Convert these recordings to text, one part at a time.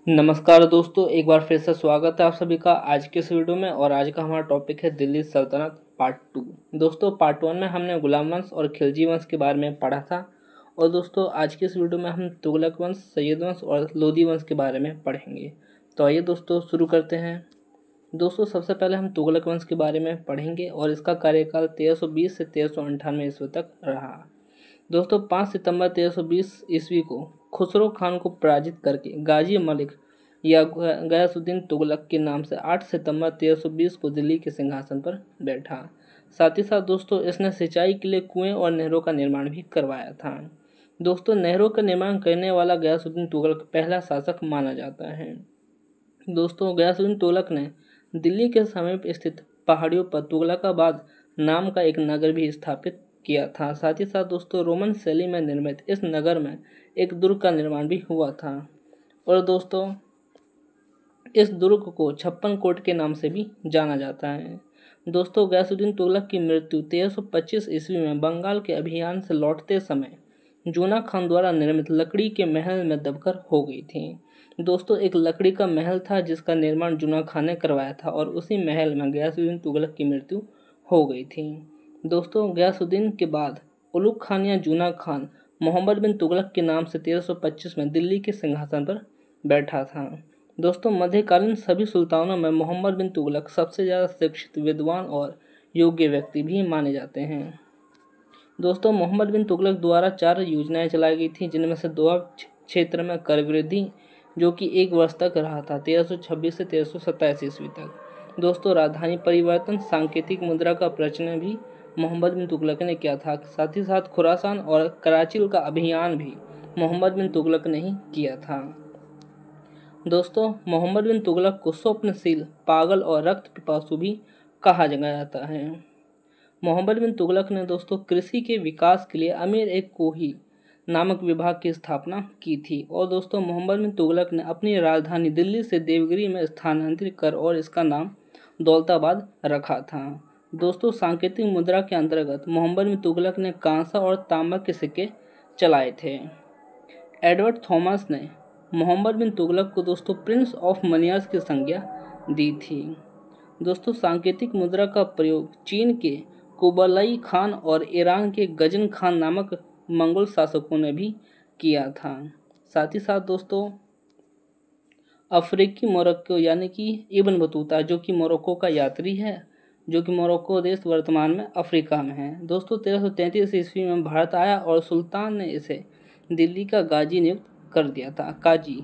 नमस्कार दोस्तों, एक बार फिर से स्वागत है आप सभी का आज के इस वीडियो में। और आज का हमारा टॉपिक है दिल्ली सल्तनत पार्ट 2। दोस्तों पार्ट 1 में हमने गुलाम वंश और खिलजी वंश के बारे में पढ़ा था। और दोस्तों आज के इस वीडियो में हम तुगलक वंश, सैयद वंश और लोदी वंश के बारे में पढ़ेंगे। तो आइए दोस्तों शुरू करते हैं। दोस्तों सबसे पहले हम तुगलक वंश के बारे में पढ़ेंगे और इसका कार्यकाल 1320 से 1398 ईस्वी तक रहा। दोस्तों 5 सितंबर 1320 ईस्वी को खुसरो खान को पराजित करके गाजी मलिक या गयासुद्दीन तुगलक के नाम से 8 सितंबर 1320 को दिल्ली के सिंहासन पर बैठा। साथ ही साथ दोस्तों इसने सिंचाई के लिए कुएं और नहरों का निर्माण भी करवाया था। दोस्तों नहरों का निर्माण करने वाला गयासुद्दीन तुगलक पहला शासक माना जाता है। दोस्तों गयासुद्दीन तुगलक ने दिल्ली के समीप स्थित पहाड़ियों पर तुगलकाबाद नाम का एक नगर भी स्थापित किया था। साथ ही साथ दोस्तों रोमन शैली में निर्मित इस नगर में एक दुर्ग का निर्माण भी हुआ था। और दोस्तों इस दुर्ग को छप्पन कोट के नाम से भी जाना जाता है। दोस्तों गयासुद्दीन तुगलक की मृत्यु 1325 ईस्वी में बंगाल के अभियान से लौटते समय जूना खान द्वारा निर्मित लकड़ी के महल में दबकर हो गई थी। दोस्तों एक लकड़ी का महल था जिसका निर्माण जूना खान ने करवाया था और उसी महल में गयासुद्दीन तुगलक की मृत्यु हो गई थी। दोस्तों गयासुद्दीन के बाद उलुग खान या जूना खान मोहम्मद बिन तुगलक के नाम से 1325 में दिल्ली के सिंहासन पर बैठा था। दोस्तों मध्यकालीन सभी सुल्तानों में मोहम्मद बिन तुगलक सबसे ज़्यादा शिक्षित, विद्वान और योग्य व्यक्ति भी माने जाते हैं। दोस्तों मोहम्मद बिन तुगलक द्वारा 4 योजनाएं चलाई गई थी, जिनमें से दोआब क्षेत्र में कर वृद्धि जो कि 1 वर्ष तक रहा था, 1326 से 1327 ईस्वी तक। दोस्तों राजधानी परिवर्तन, सांकेतिक मुद्रा का प्रचलन भी मोहम्मद बिन तुगलक ने किया था। साथ ही साथ खुरासान और कराची का अभियान भी मोहम्मद बिन तुगलक ने ही किया था। दोस्तों मोहम्मद बिन तुगलक को स्वप्नशील, पागल और रक्त पिपासु भी कहा जाता है। मोहम्मद बिन तुगलक ने दोस्तों कृषि के विकास के लिए अमीर एक कोही नामक विभाग की स्थापना की थी। और दोस्तों मोहम्मद बिन तुगलक ने अपनी राजधानी दिल्ली से देवगिरी में स्थानांतरित कर और इसका नाम दौलताबाद रखा था। दोस्तों सांकेतिक मुद्रा के अंतर्गत मोहम्मद बिन तुगलक ने कांसा और तांबा के सिक्के चलाए थे। एडवर्ड थॉमस ने मोहम्मद बिन तुगलक को दोस्तों प्रिंस ऑफ मनियास की संज्ञा दी थी। दोस्तों सांकेतिक मुद्रा का प्रयोग चीन के कुबलाई खान और ईरान के गजन खान नामक मंगोल शासकों ने भी किया था। साथ ही साथ दोस्तों अफ्रीकी मोरक्को यानी कि इब्न बतूता जो कि मोरक्को का यात्री है, जो कि मोरक्को देश वर्तमान में अफ्रीका में है। दोस्तों 1333 ईस्वी में भारत आया और सुल्तान ने इसे दिल्ली का गाजी नियुक्त कर दिया था, काजी।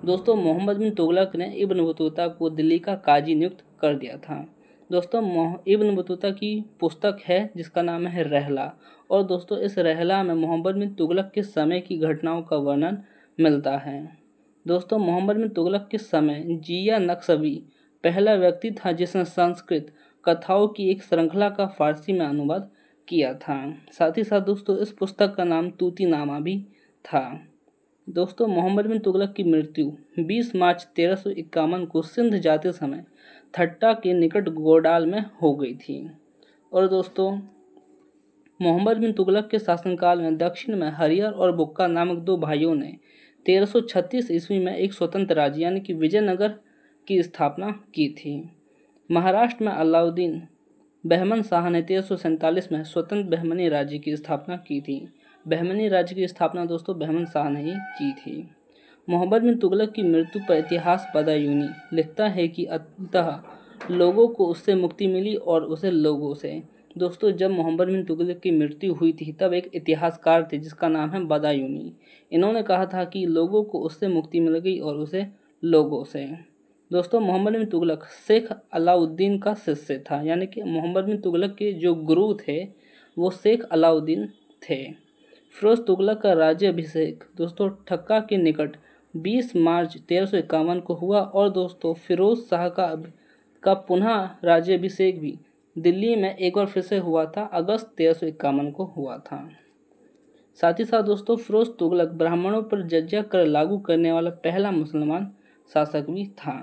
दोस्तों मोहम्मद बिन तुगलक ने इब्न बतूता को दिल्ली का काजी नियुक्त कर दिया था। दोस्तों इब्न बतूता की पुस्तक है जिसका नाम है रहला। और दोस्तों इस रहला में मोहम्मद बिन तुगलक के समय की घटनाओं का वर्णन मिलता है। दोस्तों मोहम्मद बिन तुगलक के समय जिया नक्शबी पहला व्यक्ति था जिसने संस्कृत कथाओं की एक श्रृंखला का फारसी में अनुवाद किया था। साथ ही साथ दोस्तों इस पुस्तक का नाम तूतीनामा भी था। दोस्तों मोहम्मद बिन तुगलक की मृत्यु 20 मार्च 1351 को सिंध जाते समय थट्टा के निकट गोडाल में हो गई थी। और दोस्तों मोहम्मद बिन तुगलक के शासनकाल में दक्षिण में हरियर और बुक्का नामक 2 भाइयों ने 1336 ईस्वी में एक स्वतंत्र राज्य यानी कि विजयनगर की स्थापना की थी। महाराष्ट्र में अलाउद्दीन बहमन शाह ने 1347 में स्वतंत्र बहमनी राज्य की स्थापना की थी। बहमनी राज्य की स्थापना दोस्तों बहमन शाह ने ही की थी। मोहम्मद बिन तुगलक की मृत्यु पर इतिहास बदायूनी लिखता है कि अंततः लोगों को उससे मुक्ति मिली और उसे लोगों से। दोस्तों जब मोहम्मद बिन तुगलक की मृत्यु हुई थी तब एक इतिहासकार थे जिसका नाम है बदायूनी। इन्होंने कहा था कि लोगों को उससे मुक्ति मिल गई और उसे लोगों से। दोस्तों मोहम्मद बिन तुगलक शेख अलाउद्दीन का शिष्य था, यानी कि मोहम्मद बिन तुगलक के जो गुरु थे वो शेख अलाउद्दीन थे। फिरोज तुगलक का राज्याभिषेक दोस्तों ठक्का के निकट 20 मार्च 1351 को हुआ। और दोस्तों फिरोज शाह का पुनः राज्याभिषेक भी दिल्ली में एक बार फिर से हुआ था, अगस्त 1351 को हुआ था। साथ ही साथ दोस्तों फिरोज तुगलक ब्राह्मणों पर जजिया कर लागू करने वाला पहला मुसलमान शासक भी था।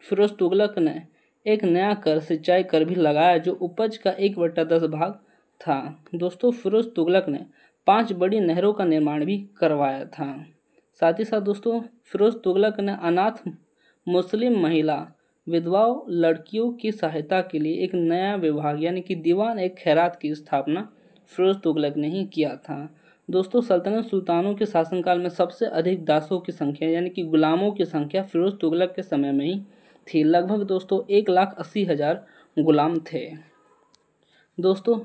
फिरोज तुगलक ने एक नया कर सिंचाई कर भी लगाया जो उपज का 1/10 भाग था। दोस्तों फिरोज तुगलक ने 5 बड़ी नहरों का निर्माण भी करवाया था। साथ ही साथ दोस्तों फिरोज तुगलक ने अनाथ मुस्लिम महिला विधवाओं लड़कियों की सहायता के लिए एक नया विभाग यानी कि दीवान ए खैरात की स्थापना फिरोज तुगलक ने ही किया था। दोस्तों सल्तनत सुल्तानों के शासनकाल में सबसे अधिक दासों की संख्या यानी कि गुलामों की संख्या फिरोज तुगलक के समय में ही थी। लगभग दोस्तों 1,80,000 गुलाम थे। दोस्तों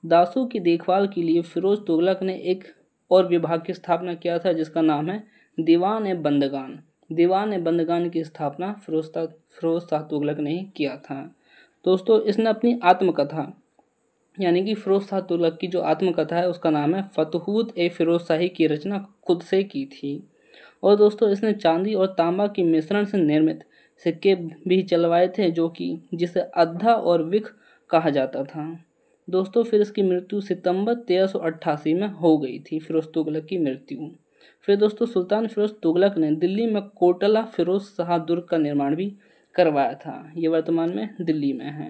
दासों की देखभाल के लिए फिरोज तुगलक ने एक और विभाग की स्थापना किया था जिसका नाम है दीवान ए बंदगान। दीवान ए बंदगान की स्थापना फिरोज शाह तुगलक ने ही किया था। दोस्तों इसने अपनी आत्मकथा यानी कि फिरोज शाह तुगलक की जो आत्मकथा है उसका नाम है फतहूत ए फिरोज शाही की रचना खुद से की थी। और दोस्तों इसने चांदी और तांबा के मिश्रण से निर्मित सिक्के भी चलवाए थे जो कि जिसे अद्धा और विख कहा जाता था। दोस्तों फिर इसकी मृत्यु सितंबर 1388 में हो गई थी, फिरोज तुगलक की मृत्यु। फिर दोस्तों सुल्तान फिरोज तुगलक ने दिल्ली में कोटला फिरोज शाह दुर्ग का निर्माण भी करवाया था। ये वर्तमान में दिल्ली में है।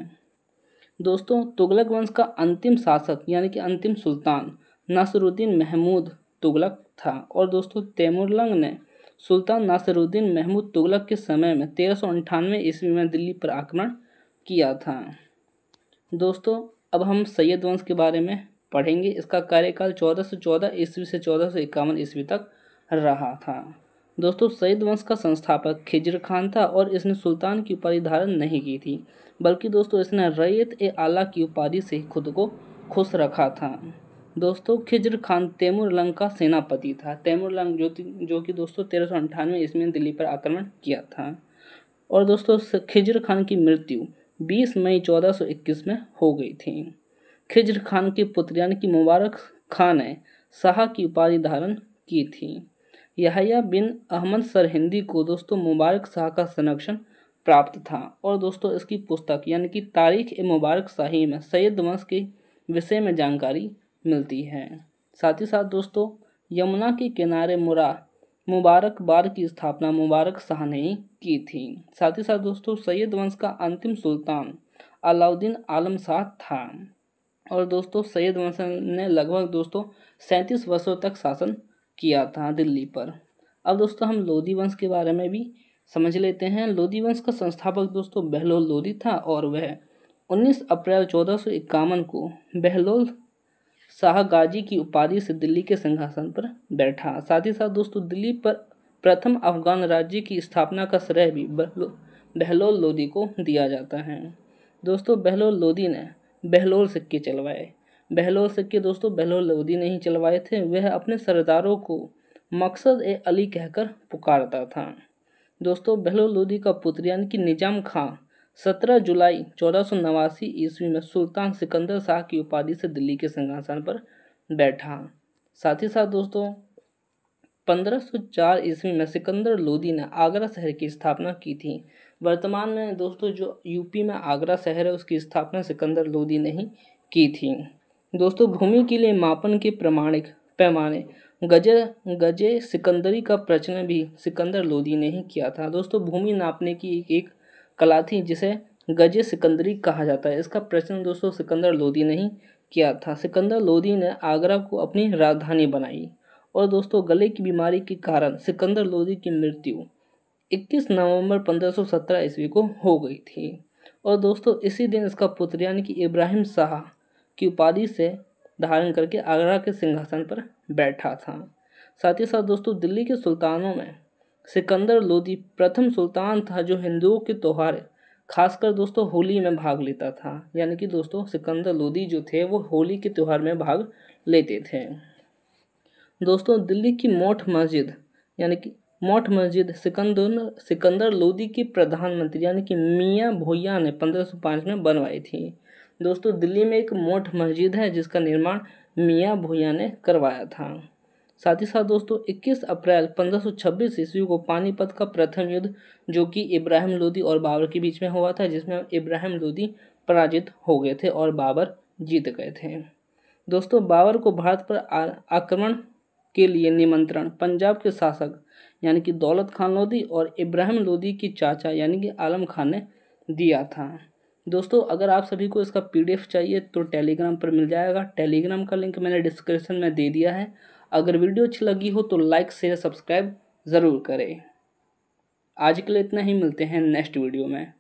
दोस्तों तुगलक वंश का अंतिम शासक यानी कि अंतिम सुल्तान नासिरुद्दीन महमूद तुगलक था। और दोस्तों तैमुरलंग ने सुल्तान नासिरुद्दीन महमूद तुगलक के समय में 1398 ईस्वी में दिल्ली पर आक्रमण किया था। दोस्तों अब हम सैयद वंश के बारे में पढ़ेंगे। इसका कार्यकाल 1414 ईस्वी से 1451 ईस्वी तक रहा था। दोस्तों सैयद वंश का संस्थापक खिज्र खान था और इसने सुल्तान की उपाधि धारण नहीं की थी, बल्कि दोस्तों इसने रैयत ए आला की उपाधि से खुद को खुश रखा था। दोस्तों खिज्र खान तैमुरलंग का सेनापति था। तैमुरलंग जो कि दोस्तों 1398 ईस्वी में दिल्ली पर आक्रमण किया था। और दोस्तों खिज्र खान की मृत्यु 20 मई 1421 में हो गई थी। खिज्र खान की पुत्र यानी कि मुबारक खान ने शाह की उपाधि धारण की थी। यहया बिन अहमद सरहिंदी को दोस्तों मुबारक शाह का संरक्षण प्राप्त था। और दोस्तों इसकी पुस्तक यानी कि तारीख ए मुबारक शाही में सैयद वंश के विषय में जानकारी मिलती है। साथ ही साथ दोस्तों यमुना के किनारे मुबारकबाद की स्थापना मुबारक शाह ने ही की थी। साथ ही साथ दोस्तों सैयद वंश का अंतिम सुल्तान अलाउद्दीन आलम शाह था। और दोस्तों सैयद वंश ने लगभग दोस्तों 37 वर्षों तक शासन किया था दिल्ली पर। अब दोस्तों हम लोधी वंश के बारे में भी समझ लेते हैं। लोधी वंश का संस्थापक दोस्तों बहलोल लोधी था और वह 19 अप्रैल 1451 को बहलोल शाह गाजी की उपाधि से दिल्ली के सिंहासन पर बैठा। साथ ही साथ दोस्तों दिल्ली पर प्रथम अफगान राज्य की स्थापना का श्रेय भी बहलोल लोधी को दिया जाता है। दोस्तों बहलोल लोधी ने बहलोल सिक्के चलवाए। बहलोल सिक्के दोस्तों बहलोल लोधी ने ही चलवाए थे। वह अपने सरदारों को मकसद ए अली कहकर पुकारता था। दोस्तों बहलोल लोधी का पुत्र यानी कि निजाम खां 17 जुलाई 1489 ईस्वी में सुल्तान सिकंदर शाह की उपाधि से दिल्ली के सिंहासन पर बैठा। साथ ही साथ दोस्तों 1504 ईस्वी में सिकंदर लोधी ने आगरा शहर की स्थापना की थी। वर्तमान में दोस्तों जो यूपी में आगरा शहर है उसकी स्थापना सिकंदर लोधी ने ही की थी। दोस्तों भूमि के लिए मापन के प्रमाणिक पैमाने गजे सिकंदरी का प्रचलन भी सिकंदर लोधी ने ही किया था। दोस्तों भूमि नापने की एक कला थी जिसे गजे सिकंदरी कहा जाता है। इसका प्रचलन दोस्तों सिकंदर लोधी ने ही किया था। सिकंदर लोधी ने आगरा को अपनी राजधानी बनाई। और दोस्तों गले की बीमारी के कारण सिकंदर लोधी की मृत्यु 21 नवंबर 1517 ईस्वी को हो गई थी। और दोस्तों इसी दिन इसका पुत्र यानी कि इब्राहिम शाह की उपाधि से धारण करके आगरा के सिंहासन पर बैठा था। साथ ही साथ दोस्तों दिल्ली के सुल्तानों में सिकंदर लोधी प्रथम सुल्तान था जो हिंदुओं के त्योहार खासकर दोस्तों होली में भाग लेता था। यानी कि दोस्तों सिकंदर लोधी जो थे वो होली के त्यौहार में भाग लेते थे। दोस्तों दिल्ली की मोठ मस्जिद यानी कि मोठ मस्जिद सिकंदर लोधी के प्रधानमंत्री यानी कि मियाँ भोइया ने 1505 में बनवाई थी। दोस्तों दिल्ली में एक मोठ मस्जिद है जिसका निर्माण मियाँ भोइया ने करवाया था। साथ ही साथ दोस्तों 21 अप्रैल 1526 ईस्वी को पानीपत का प्रथम युद्ध जो कि इब्राहिम लोधी और बाबर के बीच में हुआ था, जिसमें इब्राहिम लोधी पराजित हो गए थे और बाबर जीत गए थे। दोस्तों बाबर को भारत पर आक्रमण के लिए निमंत्रण पंजाब के शासक यानी कि दौलत खान लोधी और इब्राहिम लोधी की चाचा यानी कि आलम खान ने दिया था। दोस्तों अगर आप सभी को इसका PDF चाहिए तो टेलीग्राम पर मिल जाएगा। टेलीग्राम का लिंक मैंने डिस्क्रिप्शन में दे दिया है। अगर वीडियो अच्छी लगी हो तो लाइक शेयर सब्सक्राइब ज़रूर करें। आज के लिए इतना ही, मिलते हैं नेक्स्ट वीडियो में।